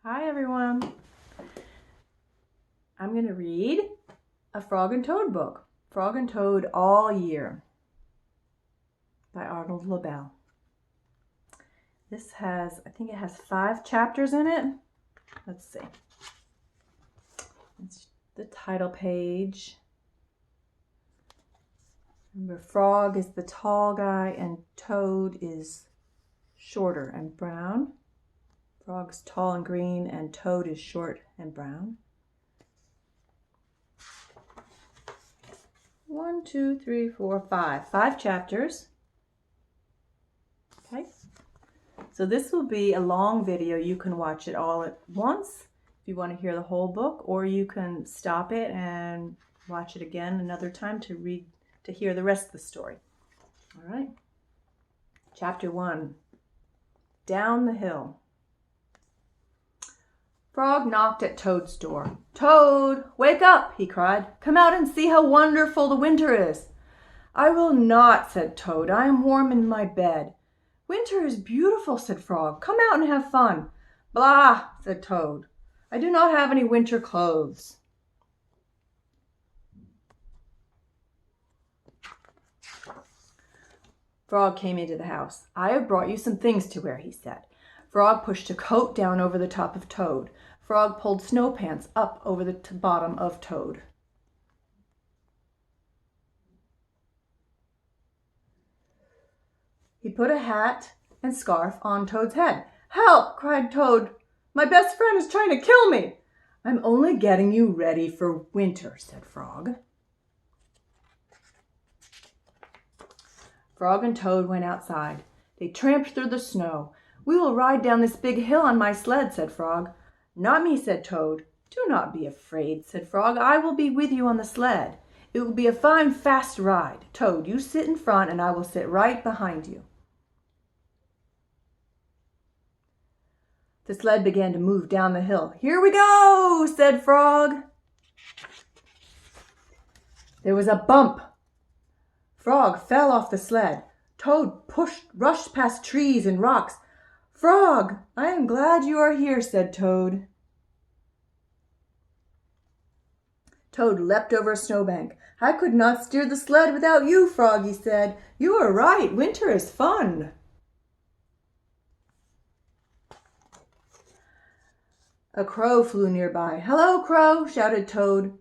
Hi everyone. I'm going to read a Frog and Toad book, Frog and Toad All Year by Arnold Lobel. This has, I think it has 5 chapters in it. Let's see. It's the title page. Remember, Frog is the tall guy and Toad is shorter and brown. Frog's tall and green and Toad is short and brown. 1, 2, 3, 4, 5. 5 chapters. Okay. So this will be a long video. You can watch it all at once if you want to hear the whole book, or you can stop it and watch it again another time to hear the rest of the story. All right. Chapter 1. Down the hill. Frog knocked at Toad's door. "Toad, wake up," he cried. "Come out and see how wonderful the winter is." "I will not," said Toad. "I am warm in my bed." "Winter is beautiful," said Frog. "Come out and have fun." "Blah," said Toad. "I do not have any winter clothes." Frog came into the house. "I have brought you some things to wear," he said. Frog pushed a coat down over the top of Toad. Frog pulled snow pants up over the bottom of Toad. He put a hat and scarf on Toad's head. "Help!" cried Toad. "My best friend is trying to kill me." "I'm only getting you ready for winter," said Frog. Frog and Toad went outside. They tramped through the snow. "We will ride down this big hill on my sled," said Frog. "Not me," said Toad. "Do not be afraid," said Frog. "I will be with you on the sled. It will be a fine, fast ride. Toad, you sit in front and I will sit right behind you." The sled began to move down the hill. "Here we go," said Frog. There was a bump. Frog fell off the sled. Toad rushed past trees and rocks. "Frog, I am glad you are here," said Toad. Toad leapt over a snowbank. "I could not steer the sled without you, Frog," he said. "You are right. Winter is fun." A crow flew nearby. "Hello, Crow," shouted Toad.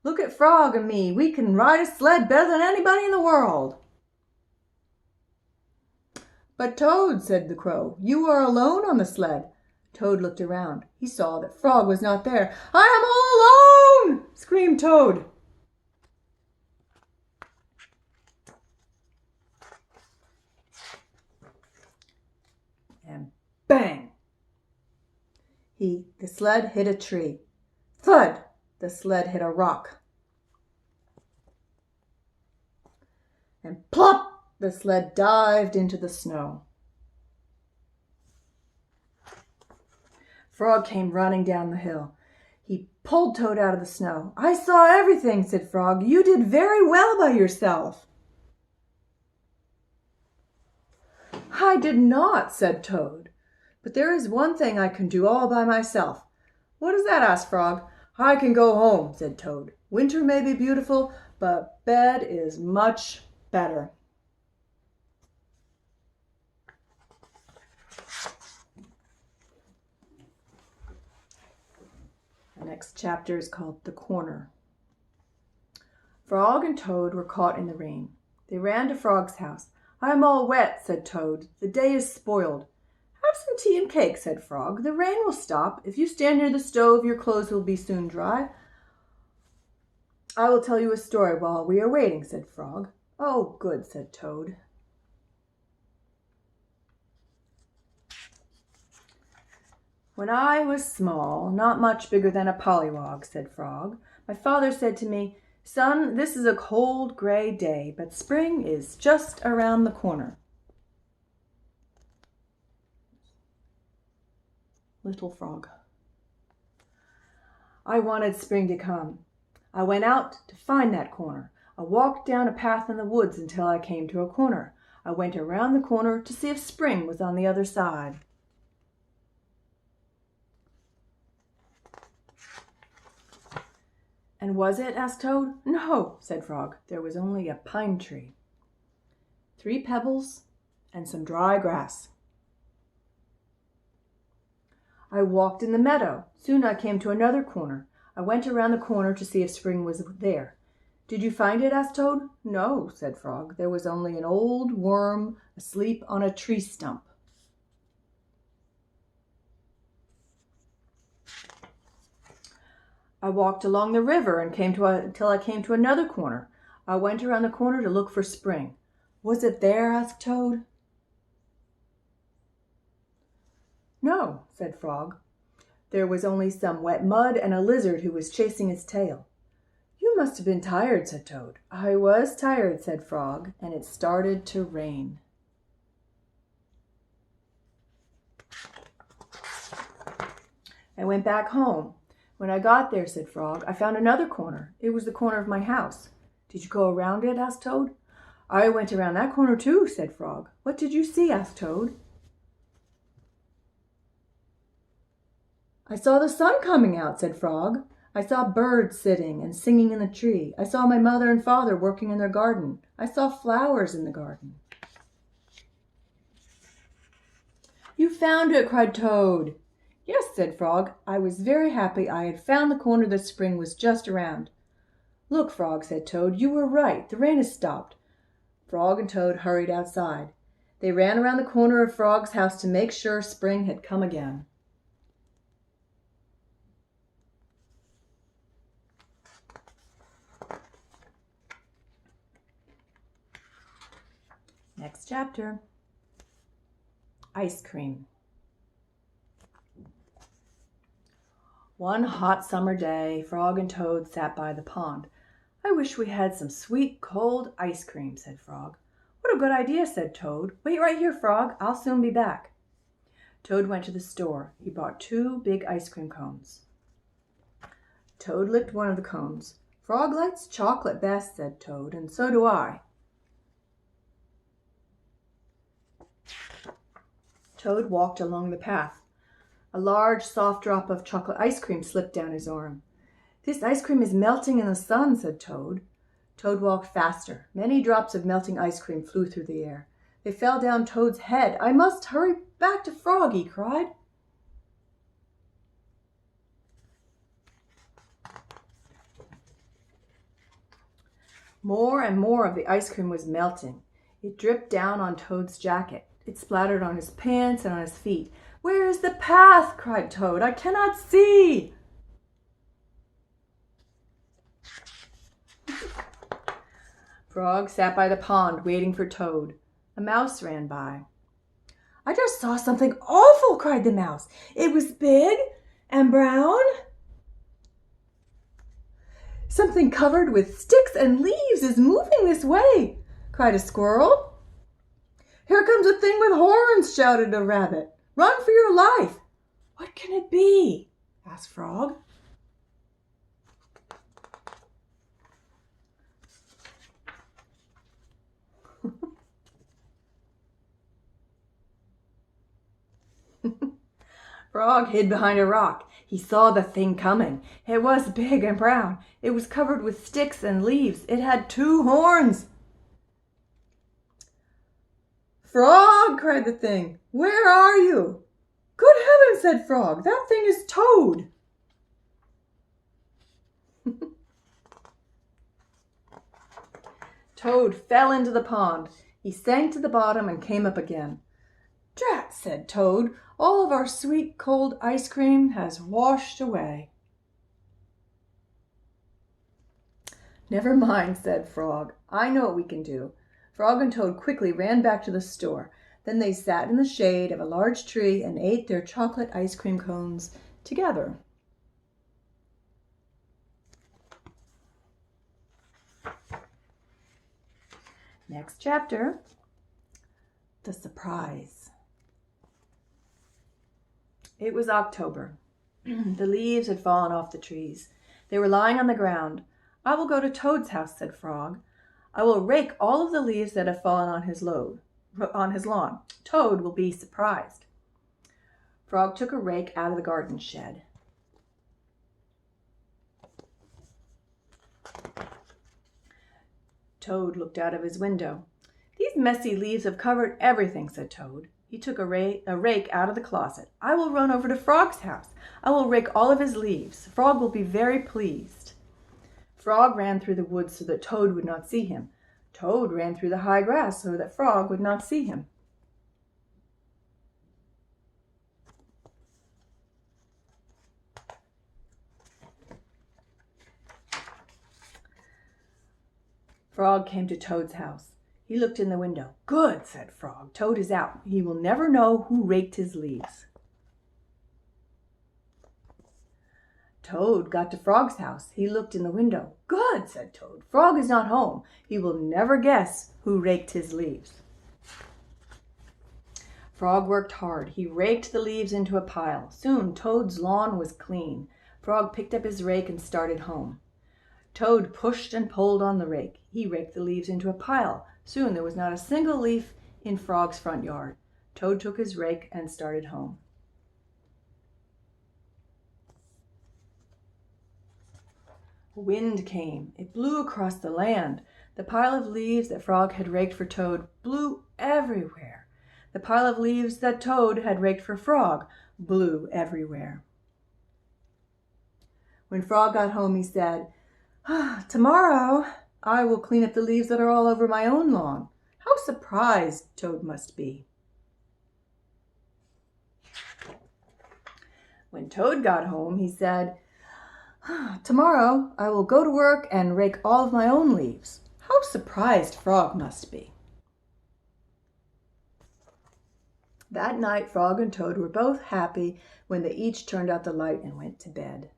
"Look at Frog and me. We can ride a sled better than anybody in the world." "But Toad," said the Crow, "you are alone on the sled." Toad looked around. He saw that Frog was not there. "I am all alone!" screamed Toad. And bang! The sled hit a tree. Thud! The sled hit a rock. And plop! The sled dived into the snow. Frog came running down the hill. He pulled Toad out of the snow. "I saw everything," said Frog. "You did very well by yourself." "I did not," said Toad. "But there is one thing I can do all by myself." "What is that?" asked Frog. "I can go home," said Toad. "Winter may be beautiful, but bed is much better." The next chapter is called The Corner. Frog and Toad were caught in the rain. They ran to Frog's house. "I am all wet," said Toad. "The day is spoiled." "Have some tea and cake," said Frog. "The rain will stop. If you stand near the stove, your clothes will be soon dry." "I will tell you a story while we are waiting," said Frog. "Oh, good," said Toad. "When I was small, not much bigger than a pollywog," said Frog, "my father said to me, 'Son, this is a cold, gray day, but spring is just around the corner.'" Little Frog. I wanted spring to come. I went out to find that corner. I walked down a path in the woods until I came to a corner. I went around the corner to see if spring was on the other side. And was it? Asked Toad. No, said Frog. There was only a pine tree, 3 pebbles, and some dry grass. I walked in the meadow. Soon I came to another corner. I went around the corner to see if spring was there. Did you find it? Asked Toad. No, said Frog. There was only an old worm asleep on a tree stump. I walked along the river and till I came to another corner. I went around the corner to look for spring. Was it there? Asked Toad. No, said Frog. There was only some wet mud and a lizard who was chasing its tail. You must have been tired, said Toad. I was tired, said Frog, and it started to rain. I went back home. When I got there, said Frog, I found another corner. It was the corner of my house. Did you go around it? Asked Toad. I went around that corner too, said Frog. What did you see? Asked Toad. I saw the sun coming out, said Frog. I saw birds sitting and singing in the tree. I saw my mother and father working in their garden. I saw flowers in the garden. You found it, cried Toad. Yes, said Frog. I was very happy I had found the corner that spring was just around. Look, Frog, said Toad, you were right. The rain has stopped. Frog and Toad hurried outside. They ran around the corner of Frog's house to make sure spring had come again. Next chapter. Ice cream. One hot summer day, Frog and Toad sat by the pond. I wish we had some sweet, cold ice cream, said Frog. What a good idea, said Toad. Wait right here, Frog. I'll soon be back. Toad went to the store. He bought 2 big ice cream cones. Toad licked one of the cones. Frog likes chocolate best, said Toad, and so do I. Toad walked along the path. A large, soft drop of chocolate ice cream slipped down his arm. This ice cream is melting in the sun, said Toad. Toad walked faster. Many drops of melting ice cream flew through the air. They fell down Toad's head. I must hurry back to Frog, he cried. More and more of the ice cream was melting. It dripped down on Toad's jacket. It splattered on his pants and on his feet. Where is the path? Cried Toad. I cannot see. Frog sat by the pond waiting for Toad. A mouse ran by. I just saw something awful, cried the mouse. It was big and brown. Something covered with sticks and leaves is moving this way, cried a squirrel. Here comes a thing with horns, shouted a rabbit. Run for your life. What can it be? Asked Frog. Frog hid behind a rock. He saw the thing coming. It was big and brown. It was covered with sticks and leaves. It had 2 horns. Frog, cried the thing. Where are you? Good heavens, said Frog. That thing is Toad. Toad fell into the pond. He sank to the bottom and came up again. Drat, said Toad. All of our sweet, cold ice cream has washed away. Never mind, said Frog. I know what we can do. Frog and Toad quickly ran back to the store. Then they sat in the shade of a large tree and ate their chocolate ice cream cones together. Next chapter, the surprise. It was October. The leaves had fallen off the trees. They were lying on the ground. I will go to Toad's house, said Frog. I will rake all of the leaves that have fallen on his lawn. Toad will be surprised. Frog took a rake out of the garden shed. Toad looked out of his window. "These messy leaves have covered everything," said Toad. He took a rake out of the closet. "I will run over to Frog's house. I will rake all of his leaves. Frog will be very pleased." Frog ran through the woods so that Toad would not see him. Toad ran through the high grass so that Frog would not see him. Frog came to Toad's house. He looked in the window. "Good," said Frog. "Toad is out. He will never know who raked his leaves." Toad got to Frog's house. He looked in the window. "Good," said Toad. "Frog is not home. He will never guess who raked his leaves." Frog worked hard. He raked the leaves into a pile. Soon Toad's lawn was clean. Frog picked up his rake and started home. Toad pushed and pulled on the rake. He raked the leaves into a pile. Soon there was not a single leaf in Frog's front yard. Toad took his rake and started home. A wind came. It blew across the land. The pile of leaves that Frog had raked for Toad blew everywhere. The pile of leaves that Toad had raked for Frog blew everywhere. When Frog got home, he said, "Tomorrow I will clean up the leaves that are all over my own lawn." How surprised Toad must be. When Toad got home, he said, "Tomorrow I will go to work and rake all of my own leaves." How surprised Frog must be. That night, Frog and Toad were both happy when they each turned out the light and went to bed.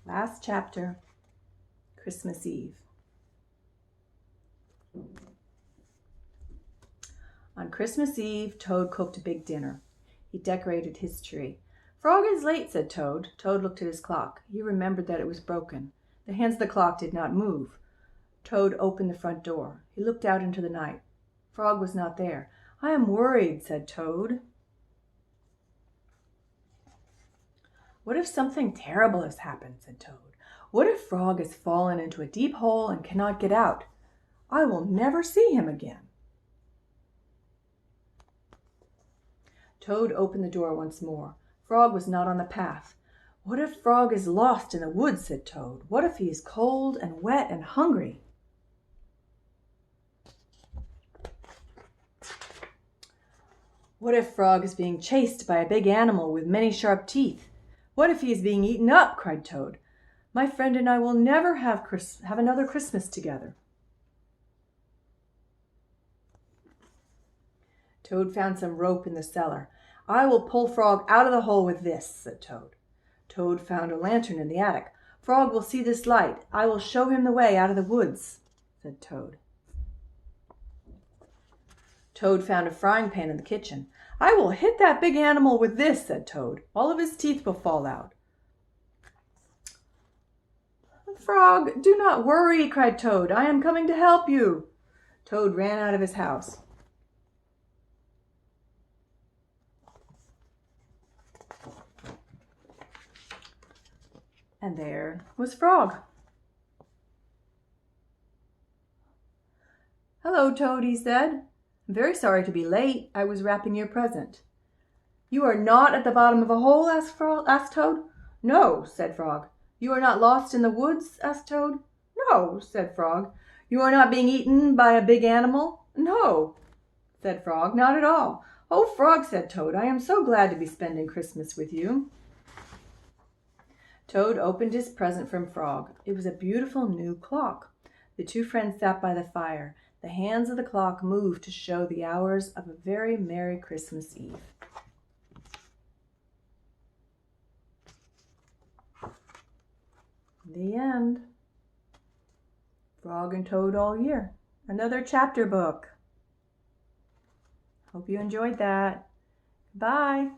Last chapter, Christmas Eve. On Christmas Eve, Toad cooked a big dinner. He decorated his tree. "Frog is late," said Toad. Toad looked at his clock. He remembered that it was broken. The hands of the clock did not move. Toad opened the front door. He looked out into the night. Frog was not there. "I am worried," said Toad. "What if something terrible has happened?" said Toad. "What if Frog has fallen into a deep hole and cannot get out? I will never see him again." Toad opened the door once more. Frog was not on the path. "What if Frog is lost in the woods?" said Toad. "What if he is cold and wet and hungry?" "What if Frog is being chased by a big animal with many sharp teeth? What if he is being eaten up?" cried Toad. "My friend and I will never have another Christmas together." Toad found some rope in the cellar. "I will pull Frog out of the hole with this," said Toad. Toad found a lantern in the attic. "Frog will see this light. I will show him the way out of the woods," said Toad. Toad found a frying pan in the kitchen. "I will hit that big animal with this," said Toad. "All of his teeth will fall out." "Frog, do not worry," cried Toad. "I am coming to help you." Toad ran out of his house. And there was Frog. "Hello, Toad," he said. "I'm very sorry to be late. I was wrapping your present." "You are not at the bottom of a hole?" asked Toad. "No," said Frog. "You are not lost in the woods?" asked Toad. "No," said Frog. "You are not being eaten by a big animal?" "No," said Frog, "not at all." "Oh, Frog," said Toad, "I am so glad to be spending Christmas with you." Toad opened his present from Frog. It was a beautiful new clock. The two friends sat by the fire. The hands of the clock moved to show the hours of a very Merry Christmas Eve. The end. Frog and Toad all year. Another chapter book. Hope you enjoyed that. Bye.